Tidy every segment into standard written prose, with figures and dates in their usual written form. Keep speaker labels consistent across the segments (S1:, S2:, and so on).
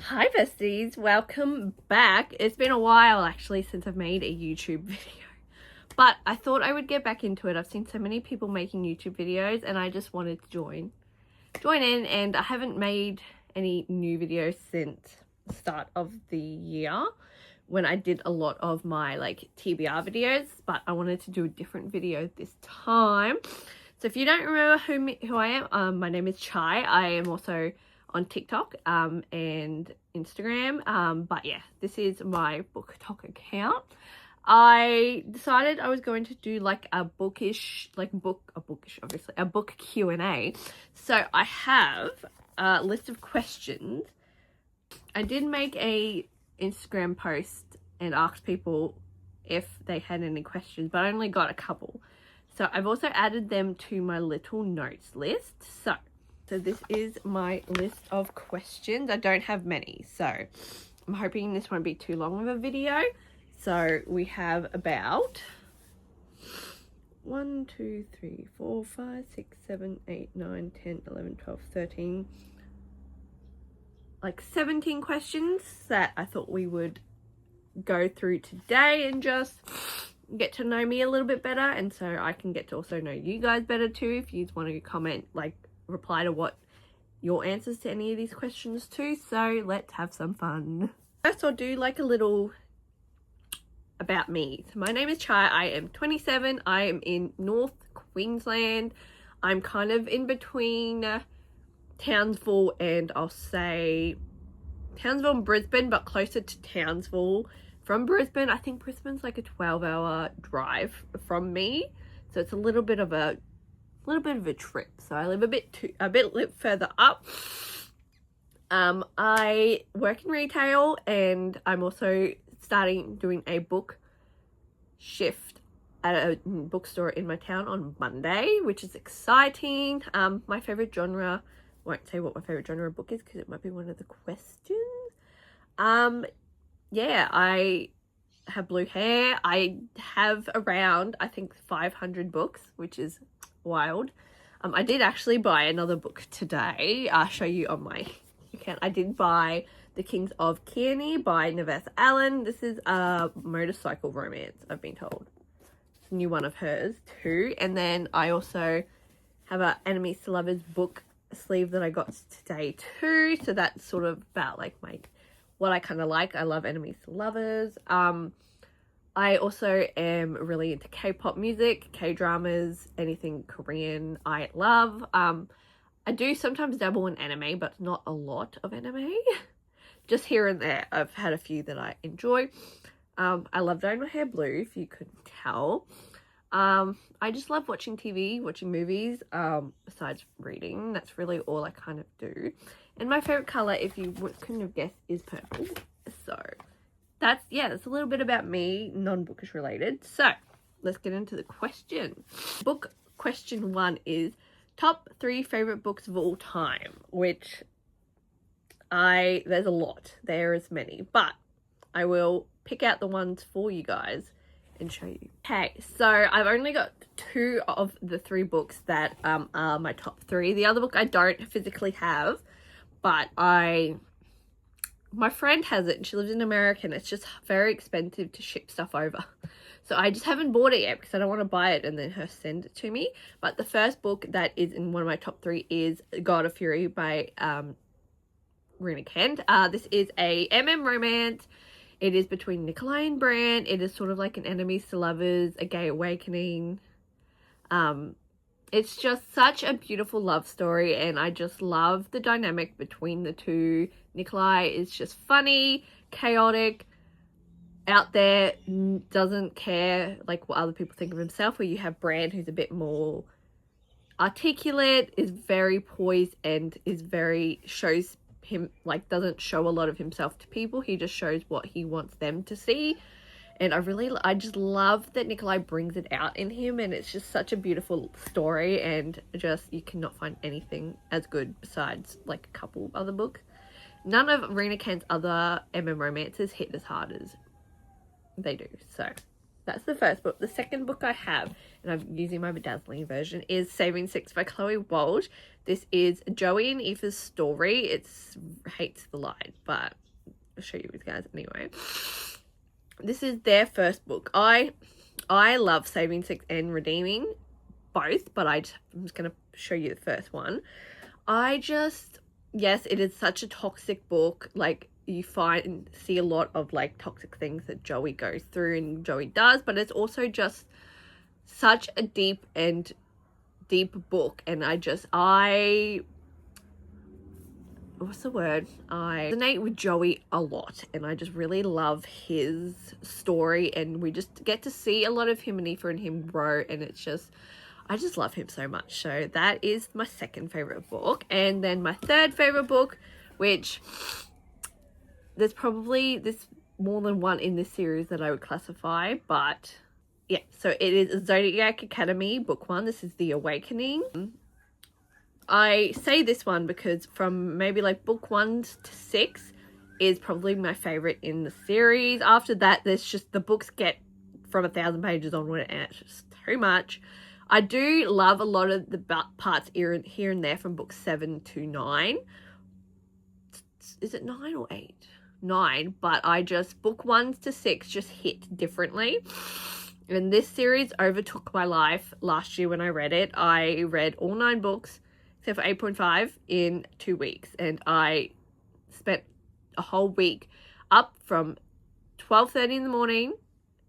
S1: Hi besties, welcome back. It's been a while actually since I've made a YouTube video, but I thought I would get back into it. I've seen so many people making YouTube videos and I just wanted to join in, and I haven't made any new videos since the start of the year when I did a lot of my like TBR videos, but I wanted to do a different video this time. So if you don't remember who I am, my name is Chai. I am also on TikTok and Instagram, but yeah, this is my BookTok account. I decided I was going to do like a book Q&A. So I have a list of questions. I did make a Instagram post and asked people if they had any questions, but I only got a couple. So I've also added them to my little notes list. So this is my list of questions. I don't have many, so I'm hoping this won't be too long of a video. So we have about 1, 2, 3, 4, 5, 6, 7, 8, 9, 10, 11, 12, 13, like 17 questions that I thought we would go through today and just get to know me a little bit better, and so I can get to also know you guys better too. If you want to comment, like reply to what your answers to any of these questions too. So let's have some fun. First, I'll do like a little about me. So my name is Chai. I am 27. I am in North Queensland. I'm kind of in between Townsville and I'll say Townsville and Brisbane, but closer to Townsville from Brisbane. I think Brisbane's like a 12-hour drive from me, so it's a little bit of a trip. So I live a bit further up. I work in retail and I'm also doing a book shift at a bookstore in my town on Monday, which is exciting. My favorite genre, won't say what my favorite genre of book is because it might be one of the questions. Yeah, I have blue hair. I have around, I think, 500 books, which is wild. I did actually buy another book today. I'll show you on my account. I did buy The Kings of Kearney by Nevessa Allen. This is a motorcycle romance, I've been told. It's a new one of hers too. And then I also have a Enemies to Lovers book sleeve that I got today too. So that's sort of about like what I kind of like. I love Enemies to Lovers. I also am really into K-pop music, K-dramas, anything Korean I love. I do sometimes dabble in anime, but not a lot of anime. Just here and there. I've had a few that I enjoy. I love dyeing my hair blue, if you couldn't tell. I just love watching TV, watching movies, besides reading. That's really all I kind of do. And my favorite color, if you couldn't have guessed, is purple. So that's a little bit about me, non-bookish related. So let's get into the question. Book question 1 is top 3 favorite books of all time, which there's a lot. There is many, but I will pick out the ones for you guys and show you. Okay, so I've only got 2 of the 3 books that are my top 3. The other book I don't physically have, but my friend has it and she lives in America and it's just very expensive to ship stuff over. So I just haven't bought it yet because I don't want to buy it and then her send it to me. But the first book that is in one of my top 3 is God of Fury by Rena Kent. This is a romance. It is between Nikolai and Bran. It is sort of like an enemies to lovers, a gay awakening. It's just such a beautiful love story and I just love the dynamic between the two. Nikolai is just funny, chaotic, out there, doesn't care like what other people think of himself, where you have Bran who's a bit more articulate, is very poised and shows him, like, doesn't show a lot of himself to people. He just shows what he wants them to see. And I just love that Nikolai brings it out in him, and it's just such a beautiful story, and just you cannot find anything as good besides like a couple other books. None of Rena Kent's other romances hit as hard as they do. So that's the first book. The second book I have, and I'm using my bedazzling version, is Saving Six by Chloe Walsh. This is Joey and Aoife's story. It's hates the light, but I'll show you guys anyway. This is their first book. I love Saving Six and Redeeming both, but I'm just going to show you the first one. Yes, it is such a toxic book. Like, you see a lot of like toxic things that Joey goes through and Joey does, but it's also just such a deep book. And what's the word? I resonate with Joey a lot, and I just really love his story, and we just get to see a lot of him and Aoife and him grow, and I just love him so much. So that is my second favorite book. And then my third favorite book, which there's more than one in this series that I would classify, but yeah, so it is Zodiac Academy, book 1. This is The Awakening. I say this one because from maybe like book 1 to 6 is probably my favorite in the series. After that, there's just, the books get from 1,000 pages onward, and it's just too much. I do love a lot of the parts here and there from book 7 to 9. Is it 9 or 8? 9, but book 1 to 6 just hit differently. And this series overtook my life last year when I read it. I read all 9 books except for 8.5 in 2 weeks, and I spent a whole week up from 12:30 in the morning,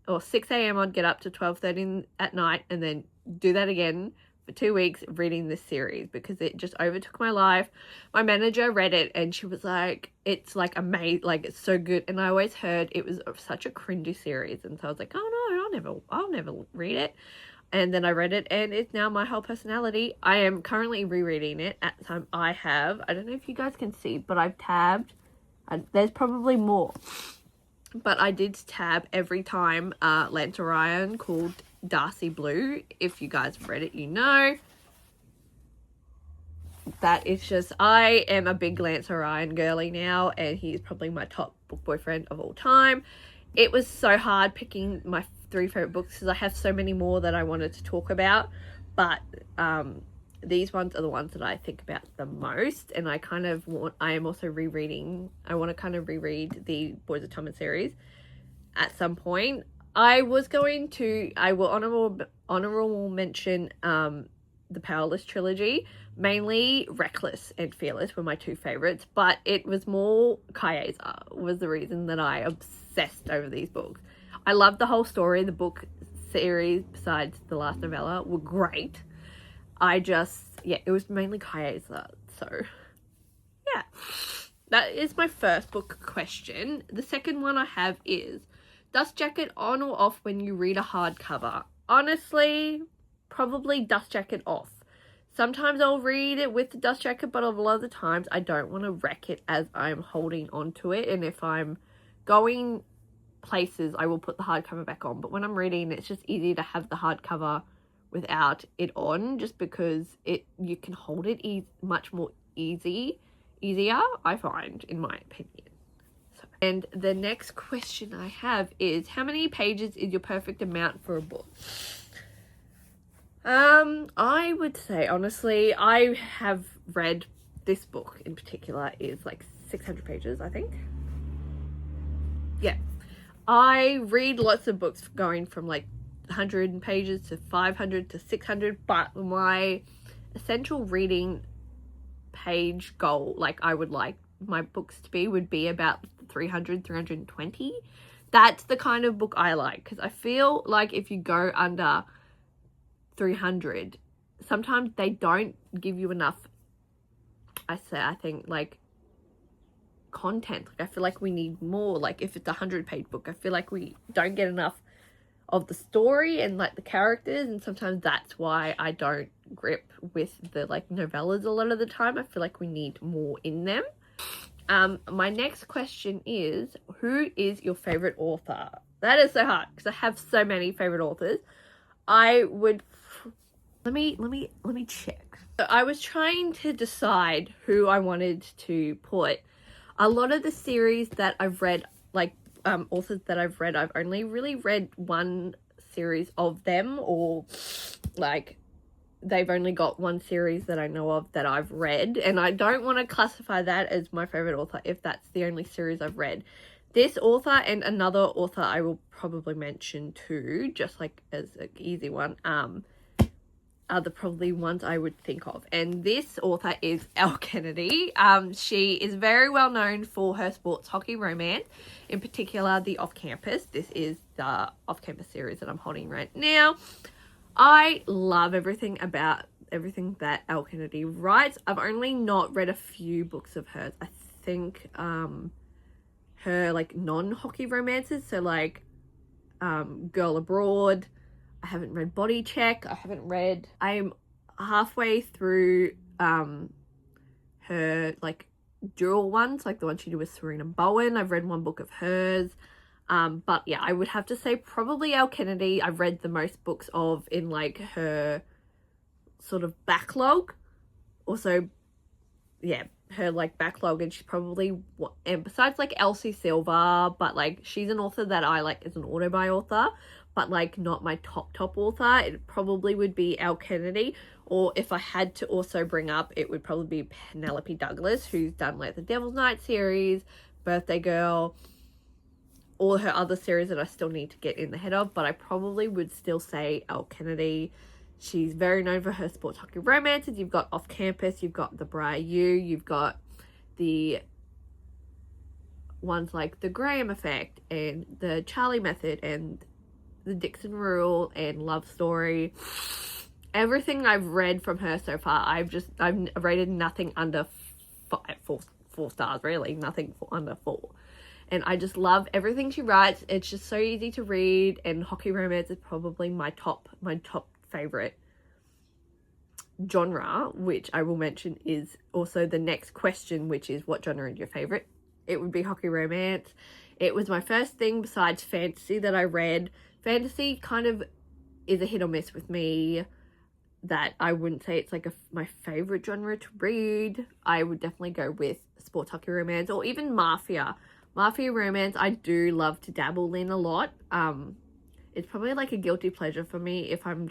S1: or 6 a.m. I'd get up to 12:30 at night, and then do that again for 2 weeks reading this series because it just overtook my life. My manager read it and she was like, it's like amazing, like it's so good. And I always heard it was such a cringy series, and so I was like, oh no, I'll never read it. And then I read it, and it's now my whole personality. I am currently rereading it at the time. I don't know if you guys can see, but I've tabbed, there's probably more, but I did tab every time Lance Orion called Darcy Blue. If you guys have read it, you know. That is just, I am a big Lance Orion girly now, and he's probably my top book boyfriend of all time. It was so hard picking my 3 favorite books because I have so many more that I wanted to talk about, but these ones are the ones that I think about the most. And I am also I want to kind of reread the Boys of Thomas series at some point. I will honorable mention the Powerless trilogy. Mainly Reckless and Fearless were my 2 favorites, but it was more Kaeza was the reason that I obsessed over these books. I loved the whole story. The book series, besides the last novella, were great. It was mainly Kaeza. So, yeah. That is my first book question. The second one I have is, dust jacket on or off when you read a hardcover? Honestly, probably dust jacket off. Sometimes I'll read it with the dust jacket, but a lot of the times I don't want to wreck it as I'm holding onto it. And if I'm going places, I will put the hardcover back on. But when I'm reading, it's just easy to have the hardcover without it on, just because you can hold it much more easier, I find, in my opinion. And the next question I have is, how many pages is your perfect amount for a book? I would say, honestly, I have read this book in particular is like 600 pages, I think. Yeah. I read lots of books going from like 100 pages to 500 to 600, but my essential reading page goal, like I would like my books to be, would be about 300, 320. That's the kind of book I like, because I feel like if you go under 300, sometimes they don't give you enough, I think, like, content. Like, I feel like we need more. Like, if it's a 100-page book, I feel like we don't get enough of the story and like the characters, and sometimes that's why I don't grip with the like novellas a lot of the time. I feel like we need more in them. My next question is, who is your favorite author? That is so hard because I have so many favorite authors. Let me check. So I was trying to decide who I wanted to put. A lot of the series that I've read, like authors that I've read, I've only really read one series of them, or like they've only got one series that I know of that I've read, and I don't want to classify that as my favorite author if that's the only series I've read. This author and another author I will probably mention too, just like as an easy one, are the probably ones I would think of. And this author is Elle Kennedy. She is very well known for her sports hockey romance, in particular the Off Campus. This is the Off Campus series that I'm holding right now. I love everything that Elle Kennedy writes. I've only not read a few books of hers. I think her like non-hockey romances, so like Girl Abroad. I haven't read Body Check. I'm halfway through her like dual ones, like the one she did with Serena Bowen. I've read one book of hers. But yeah, I would have to say probably Elle Kennedy I've read the most books of in like her sort of backlog. Also, yeah, her like backlog, and she's probably, and besides like Elsie Silver, but like she's an author that I like as an auto-buy author, but like not my top author. It probably would be Elle Kennedy, or if I had to also bring up, it would probably be Penelope Douglas, who's done like the Devil's Night series, Birthday Girl, all her other series that I still need to get in the head of, but I probably would still say Elle Kennedy. She's very known for her sports hockey romances. You've got Off Campus, you've got The Briar U, you've got the ones like The Graham Effect and The Charlie Method and The Dixon Rule and Love Story. Everything I've read from her so far, I've rated nothing under four stars, really. Nothing under 4. And I just love everything she writes. It's just so easy to read, and hockey romance is probably my top favorite genre, which I will mention is also the next question, which is what genre is your favorite? It would be hockey romance. It was my first thing besides fantasy that I read. Fantasy kind of is a hit or miss with me, that I wouldn't say it's like my favorite genre to read. I would definitely go with sports hockey romance, or even mafia romance. I do love to dabble in a lot. It's probably like a guilty pleasure for me. If I'm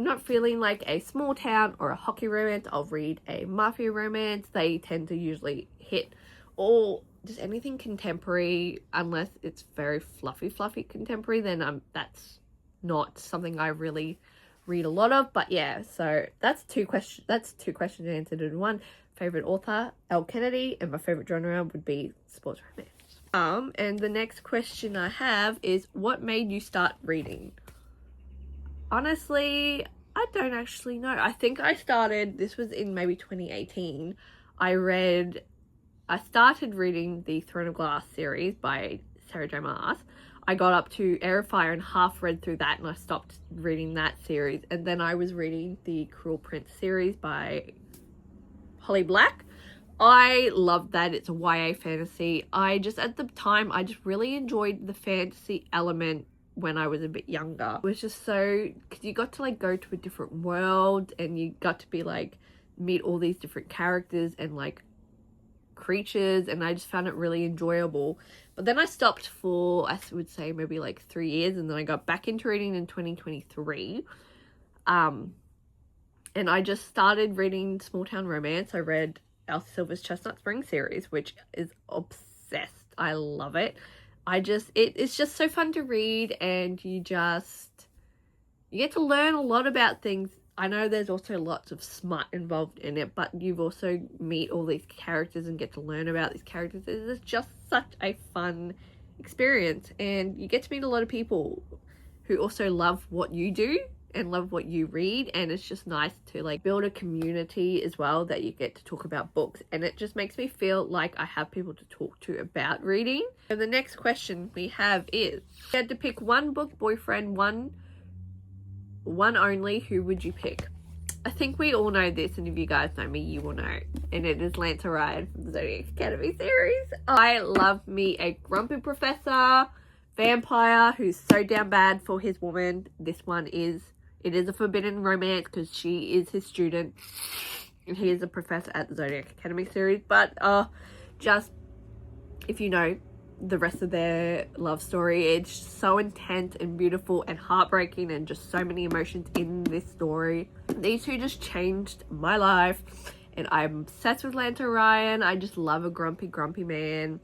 S1: not feeling like a small town or a hockey romance, I'll read a mafia romance. They tend to usually hit, or just anything contemporary, unless it's very fluffy contemporary, then that's not something I really read a lot of. But yeah, so that's two questions answered in one. Favorite author, Elle Kennedy, and my favorite genre would be sports romance. And the next question I have is, what made you start reading? Honestly, I don't actually know. I think this was in maybe 2018. I started reading the Throne of Glass series by Sarah J. Maas. I got up to Air of Fire and half read through that, and I stopped reading that series. And then I was reading the Cruel Prince series by Holly Black. I loved that. It's a YA fantasy. At the time, I just really enjoyed the fantasy element when I was a bit younger. It was just so, because you got to like go to a different world, and you got to be like, meet all these different characters and like creatures, and I just found it really enjoyable. But then I stopped for, I would say, maybe like 3 years, and then I got back into reading in 2023. And I just started reading small town romance. I read Elsie Silver's Chestnut Spring series, which is obsessed. I love it. It's just so fun to read, and you get to learn a lot about things. I know there's also lots of smut involved in it, but you've also meet all these characters and get to learn about these characters. It's just such a fun experience, and you get to meet a lot of people who also love what you do and love what you read, and it's just nice to like build a community as well, that you get to talk about books, and it just makes me feel like I have people to talk to about reading. And the next question we have is, if you had to pick one book, boyfriend, one only, who would you pick? I think we all know this, and if you guys know me, you will know, and it is Lance Orion from the Zodiac Academy series. I love me a grumpy professor vampire who's so down bad for his woman. It is a forbidden romance because she is his student and he is a professor at the Zodiac Academy series. But just, if you know, the rest of their love story. It's so intense and beautiful and heartbreaking, and just so many emotions in this story. These two just changed my life, and I'm obsessed with Lanta Ryan. I just love a grumpy man,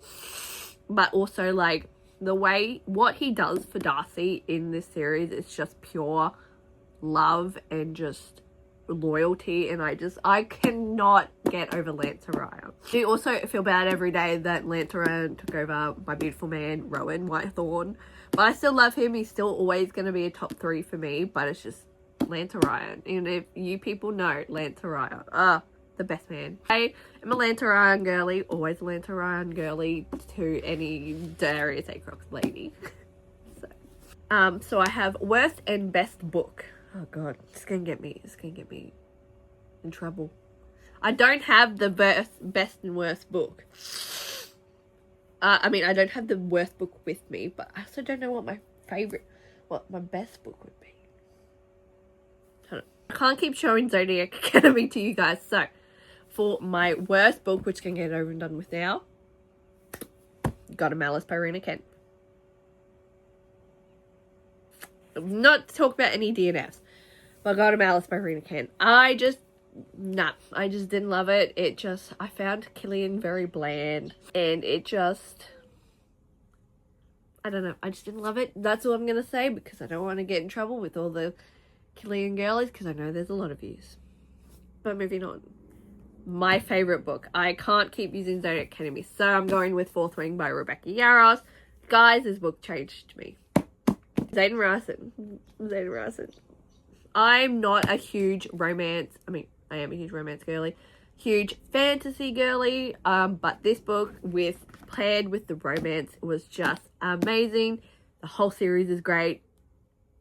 S1: but also like the way what he does for Darcy in this series is just pure love and just loyalty, and I cannot get over Lanta Ryan. I also feel bad every day that Lanta Ryan took over my beautiful man Rowan Whitethorn, but I still love him. He's still always going to be a top 3 for me, but it's just Lanta Ryan. And if you people know Lanta Ryan, the best man. I am a Lanta Ryan girly, always a Lanta Ryan girly to any Darius A. Crocs lady. So I have worst and best book. Oh god, it's gonna get me in trouble. I don't have the best and worst book. I mean, I don't have the worst book with me, but I also don't know what my best book would be. Hold on. I can't keep showing Zodiac Academy to you guys, so for my worst book, which can get over and done with now, Got a Malice by Rena Kent. Not to talk about any DNFs, but Got a Malice by Rena Kent. I just didn't love it. I found Killian very bland, and I don't know, I just didn't love it. That's all I'm gonna say, because I don't want to get in trouble with all the Killian girlies, because I know there's a lot of views. But moving on. My favorite book. I can't keep using Zodiac Academy, so I'm going with Fourth Wing by Rebecca Yarros. Guys, this book changed me. Zayden Ryerson. I'm not a huge romance, I am a huge romance girly, huge fantasy girly, but this book paired with the romance was just amazing. The whole series is great,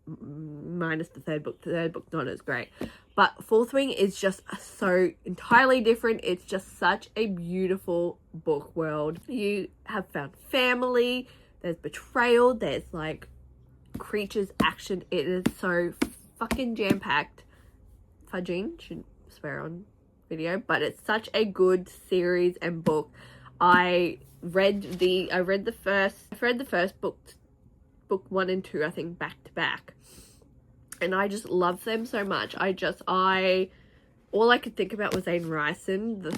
S1: minus the third book. The third book's not as great, but Fourth Wing is just so entirely different. It's just such a beautiful book world. You have found family, there's betrayal, there's like creatures, action. It is so fucking jam-packed. Fudging, shouldn't swear on video, but it's such a good series and book. I read the first book 1 and 2, I think, back to back, and I just love them so much. All I could think about was Zayden Ryerson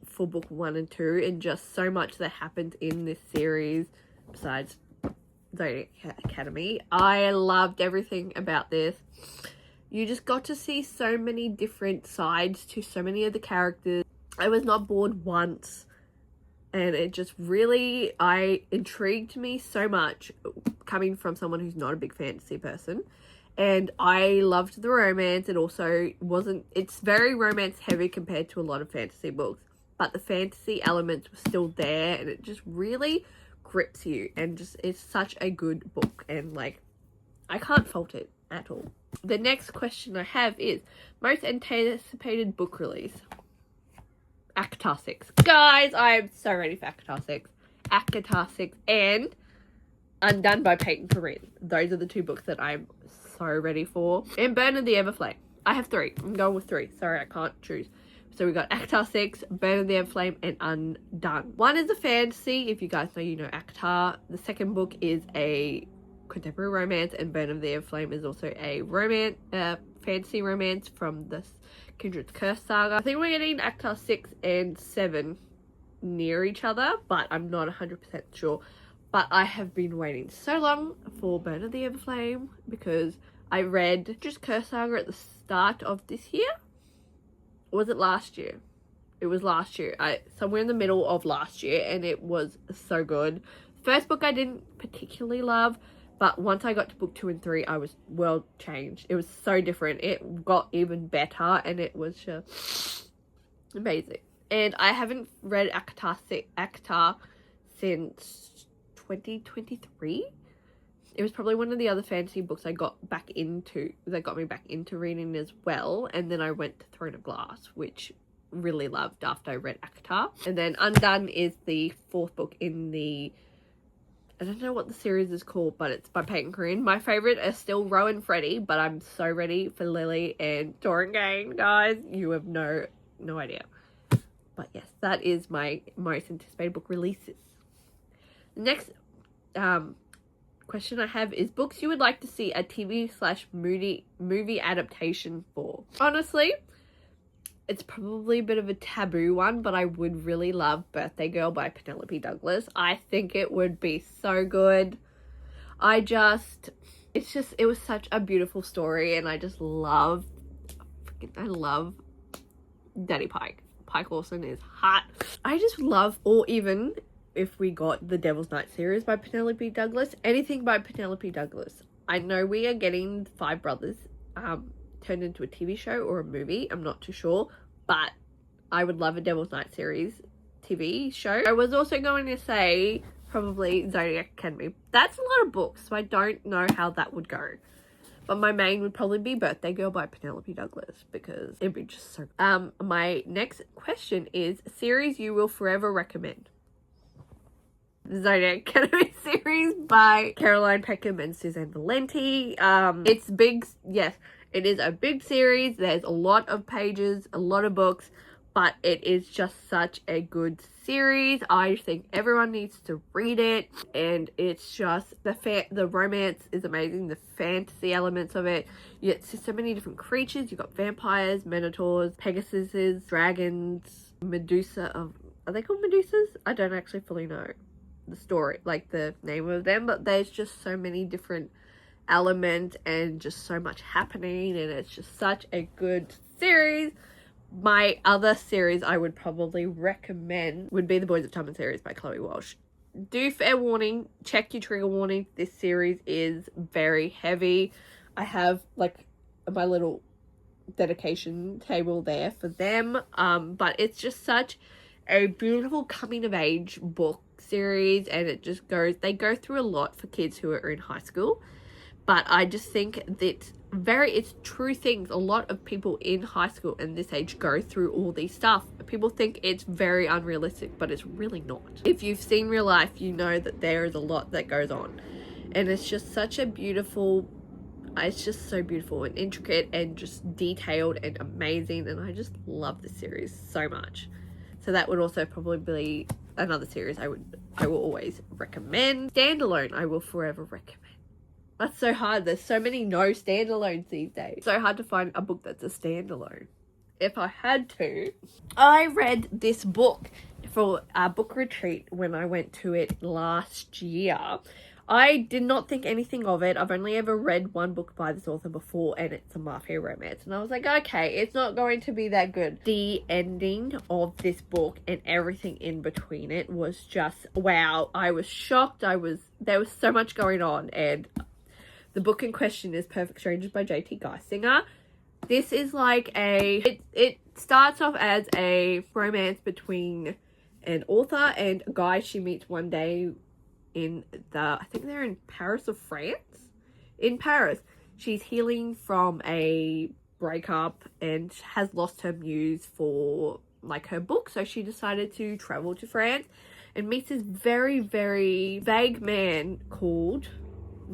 S1: for book 1 and 2, and just so much that happened in this series besides Zodiac Academy. I loved everything about this. You just got to see so many different sides to so many of the characters. I was not bored once, and it just really intrigued me so much, coming from someone who's not a big fantasy person. And I loved the romance. It also it's very romance heavy compared to a lot of fantasy books, but the fantasy elements were still there, and it just really grips you, and just it's such a good book, and like I can't fault it at all. The next question I have is most anticipated book release. ACOTAR 6. Guys, I am so ready for ACOTAR 6. ACOTAR 6 and Undone by Peyton Corinne. Those are the 2 books that I'm so ready for. And Burn of the Everflame. I have 3. I'm going with 3. Sorry, I can't choose. So we got ACOTAR 6, Burn of the Everflame, and Undone. 1 is a fantasy. If you guys know, you know ACOTAR. The second book is a contemporary romance, and Burn of the Everflame is also a fantasy romance from the Kindred's Curse saga. I think we're getting ACOTAR 6 and 7 near each other, but I'm not 100% sure. But I have been waiting so long for Burn of the Everflame, because I read Kindred's Curse saga at the start of this year. Or was it last year? It was last year. Somewhere in the middle of last year, and it was so good. First book I didn't particularly love, but once I got to book 2 and 3, I was world changed. It was so different. It got even better, and it was just amazing. And I haven't read ACOTAR since 2023. It was probably one of the other fantasy books I got back into, that got me back into reading as well. And then I went to Throne of Glass, which really loved after I read ACOTAR. And then Undone is the 4th book in the, I don't know what the series is called, but it's by Peyton Corinne. My favorite are still Ro and Freddie, but I'm so ready for Lily and Torringane, guys. You have no idea. But yes, that is my most anticipated book releases. Next question I have is books you would like to see a TV/movie adaptation for. Honestly, it's probably a bit of a taboo one, but I would really love Birthday Girl by Penelope Douglas. I think it would be so good. It was such a beautiful story, and I love Daddy Pike. Pike Lawson is hot. I just love, or even if we got the Devil's Night series by Penelope Douglas, anything by Penelope Douglas. I know we are getting Five Brothers turned into a TV show or a movie. I'm not too sure, but I would love a Devil's Night series TV show. I was also going to say probably Zodiac Academy. That's a lot of books, so I don't know how that would go. But my main would probably be Birthday Girl by Penelope Douglas, because it'd be just so... My next question is a series you will forever recommend. The Zodiac Academy series by Caroline Peckham and Suzanne Valenti. It's big. Yes, it is a big series. There's a lot of pages, a lot of books, but it is just such a good series. I think everyone needs to read it, and it's just the romance is amazing. The fantasy elements of it. You get so many different creatures. You've got vampires, minotaurs, pegasuses, dragons, Medusa. Are they called Medusas? I don't actually fully know the story, like the name of them, but there's just so many different elements and just so much happening, and it's just such a good series. My other series I would probably recommend would be the Boys of Tummen series by Chloe Walsh. Do fair warning, check your trigger warning. This series is very heavy. I have like my little dedication table there for them, but it's just such a beautiful coming of age book series, and they go through a lot for kids who are in high school, but I just think that it's true things. A lot of people in high school and this age go through all these stuff. People think it's very unrealistic, but it's really not. If you've seen real life, you know that there is a lot that goes on, and it's just so beautiful and intricate and just detailed and amazing, and I just love this series so much. So that would also probably be another series I will always recommend. Standalone, I will forever recommend. That's so hard. There's so many no standalones these days. So hard to find a book that's a standalone. If I had to, I read this book for a book retreat when I went to it last year. I did not think anything of it. I've only ever read one book by this author before, and it's a mafia romance. And I was like, okay, it's not going to be that good. The ending of this book and everything in between it was just, wow. I was shocked. There was so much going on. And the book in question is Perfect Strangers by J.T. Geisinger. This is like it starts off as a romance between an author and a guy she meets one day I think they're in Paris or France? In Paris. She's healing from a breakup and has lost her muse for like her book, so she decided to travel to France and meets this very, very vague man called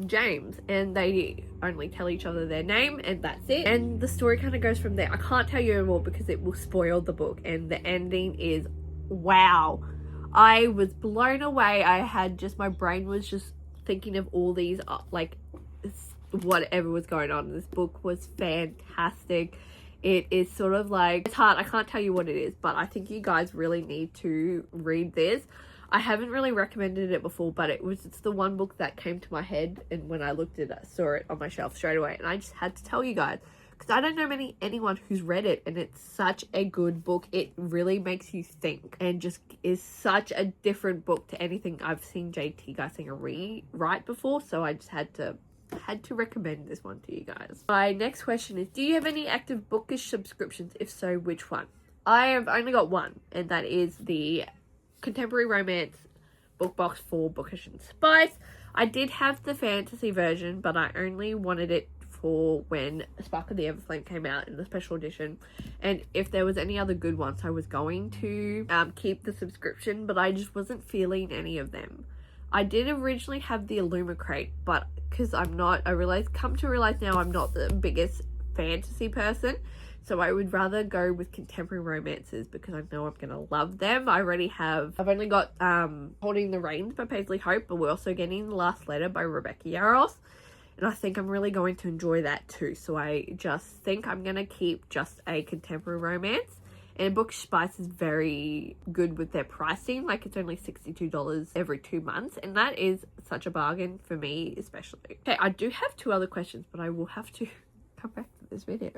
S1: James, and they only tell each other their name and that's it, and the story kind of goes from there. I can't tell you anymore because it will spoil the book, and the ending is wow. I was blown away. My brain was just thinking of all these like whatever was going on. This book was fantastic. It is sort of like, it's hard, I can't tell you what it is, but I think you guys really need to read this. I haven't really recommended it before, but it's the one book that came to my head, and when I looked at it, I saw it on my shelf straight away, and I just had to tell you guys, because I don't know anyone who's read it, and it's such a good book. It really makes you think, and just is such a different book to anything I've seen J.T. Geisinger write before, so I just had to recommend this one to you guys. My next question is, do you have any active bookish subscriptions? If so, which one? I have only got one, and that is the Contemporary Romance book box for Bookish and Spice. I did have the fantasy version, but I only wanted it for when Spark of the Everflame came out in the special edition, and if there was any other good ones I was going to keep the subscription, but I just wasn't feeling any of them. I did originally have the Illumicrate, but because come to realize now I'm not the biggest fantasy person, So I would rather go with contemporary romances because I know I'm going to love them. I've only got Holding the Reins by Paisley Hope, but we're also getting The Last Letter by Rebecca Yarros. And I think I'm really going to enjoy that too. So I just think I'm going to keep just a contemporary romance. And Book Spice is very good with their pricing. Like, it's only $62 every 2 months. And that is such a bargain for me, especially. Okay, I do have 2 other questions, but I will have to come back to this video.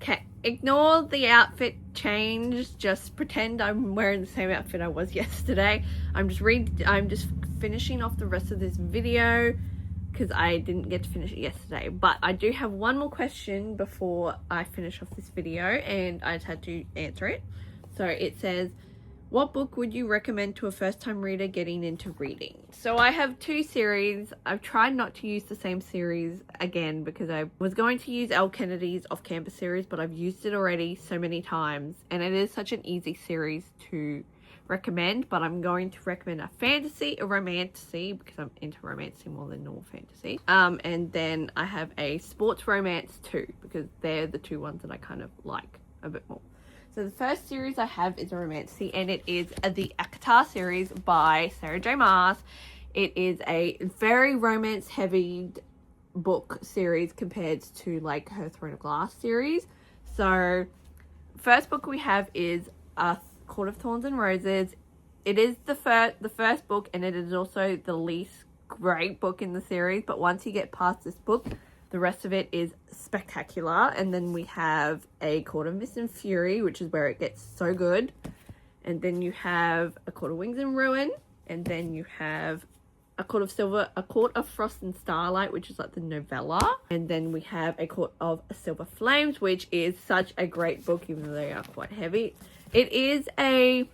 S1: Okay, ignore the outfit change. Just pretend I'm wearing the same outfit I was yesterday. I'm just finishing off the rest of this video because I didn't get to finish it yesterday. But I do have one more question before I finish off this video, and I just had to answer it. So it says, what book would you recommend to a first-time reader getting into reading? So I have 2 series. I've tried not to use the same series again because I was going to use Elle Kennedy's Off-Campus series, but I've used it already so many times, and it is such an easy series to recommend. But I'm going to recommend a fantasy, a romantasy, because I'm into romantasy more than normal fantasy. And then I have a sports romance too, because they're the 2 ones that I kind of like a bit more. So the first series I have is a romantasy, and it is the ACOTAR series by Sarah J Maas. It is a very romance-heavy book series compared to like her Throne of Glass series. So first book we have is Court of Thorns and Roses. It is the first book, and it is also the least great book in the series. But once you get past this book, the rest of it is spectacular. And then we have A Court of Mist and Fury, which is where it gets so good. And then you have A Court of Wings and Ruin. And then you have A Court of Frost and Starlight, which is like the novella. And then we have A Court of Silver Flames, which is such a great book, even though they are quite heavy. It is a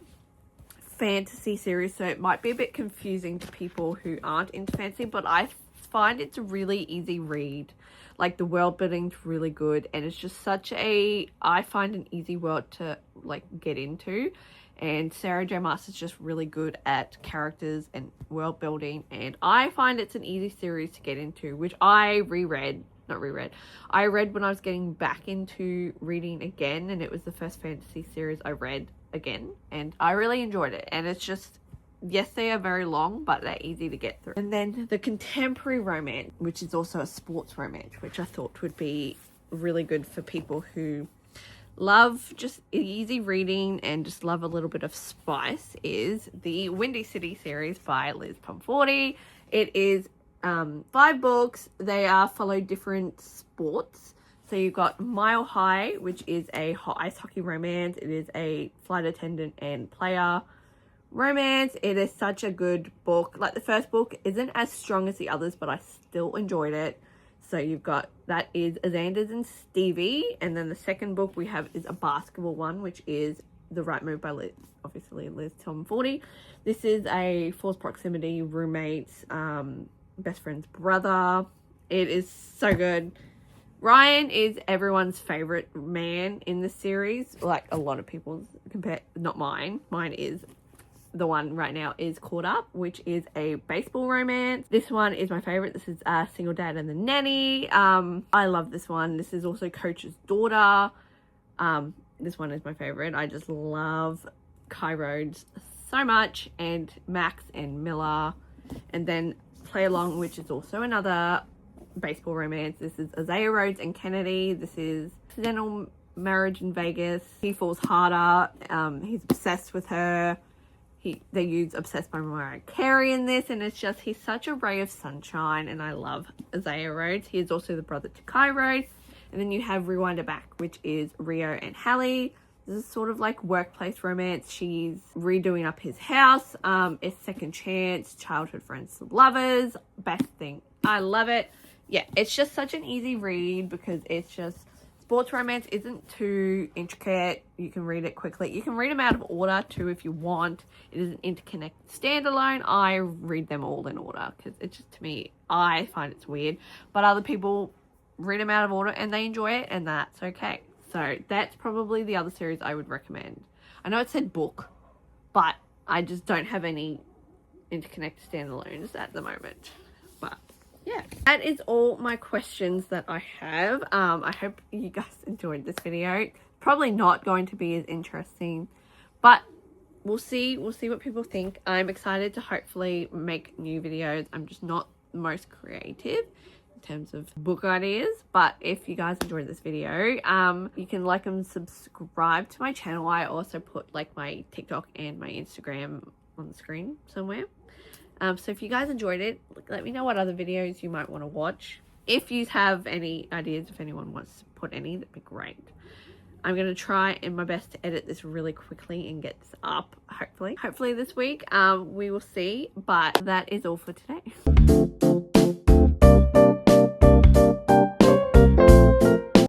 S1: fantasy series, so it might be a bit confusing to people who aren't into fantasy, but I find it's a really easy read. Like, the world building's really good, and it's just I find an easy world to like get into. And Sarah J Maas is just really good at characters and world building, and I find it's an easy series to get into, which I read when I was getting back into reading again, and it was the first fantasy series I read again, and I really enjoyed it. And it's just, yes, they are very long, but they're easy to get through. And then the contemporary romance, which is also a sports romance, which I thought would be really good for people who love just easy reading and just love a little bit of spice, is the Windy City series by Liz Pomforti. It is 5 books. They follow different sports. So you've got Mile High, which is a ice hockey romance. It is a flight attendant and player romance. It is such a good book. Like, the first book isn't as strong as the others, but I still enjoyed it. So you've got, that is Xanders and Stevie. And then the second book we have is a basketball one, which is The Right Move by Liz Pomforti. This is a forced proximity roommate's best friend's brother. It is so good. Ryan is everyone's favorite man in the series. Like, a lot of people's, not mine. Mine is, the one right now is Caught Up, which is a baseball romance. This one is my favorite. This is Single Dad and the Nanny. I love this one. This is also Coach's Daughter. This one is my favorite. I just love Kai Rhodes so much, and Max and Miller. And then Play Along, which is also another baseball romance. This is Isaiah Rhodes and Kennedy. This is Accidental Marriage in Vegas. He falls harder. He's obsessed with her. They use Obsessed by Mariah Carey in this, and it's just, he's such a ray of sunshine, and I love Isaiah Rhodes. He is also the brother to Kai Rhodes. And then you have Rewind It Back, which is Rio and Hallie. This is sort of like workplace romance. She's redoing up his house. It's second chance, childhood friends, lovers, best thing. I love it. Yeah, it's just such an easy read because it's just, sports romance isn't too intricate. You can read it quickly. You can read them out of order too if you want. It is an interconnected standalone. I read them all in order because it's just, to me, I find it's weird. But other people read them out of order and they enjoy it, and that's okay. So that's probably the other series I would recommend. I know it said book, but I just don't have any interconnected standalones at the moment. But yeah, that is all my questions that I have. I hope you guys enjoyed this video. probably not going to be as interesting, but we'll see what people think. I'm excited to hopefully make new videos. I'm just not the most creative in terms of book ideas, but if you guys enjoyed this video, you can like and subscribe to my channel. I also put like my TikTok and my Instagram on the screen somewhere. So if you guys enjoyed it, let me know what other videos you might want to watch. If you have any ideas, if anyone wants to put any, that'd be great. I'm going to try my best to edit this really quickly and get this up, hopefully this week. We will see, but that is all for today.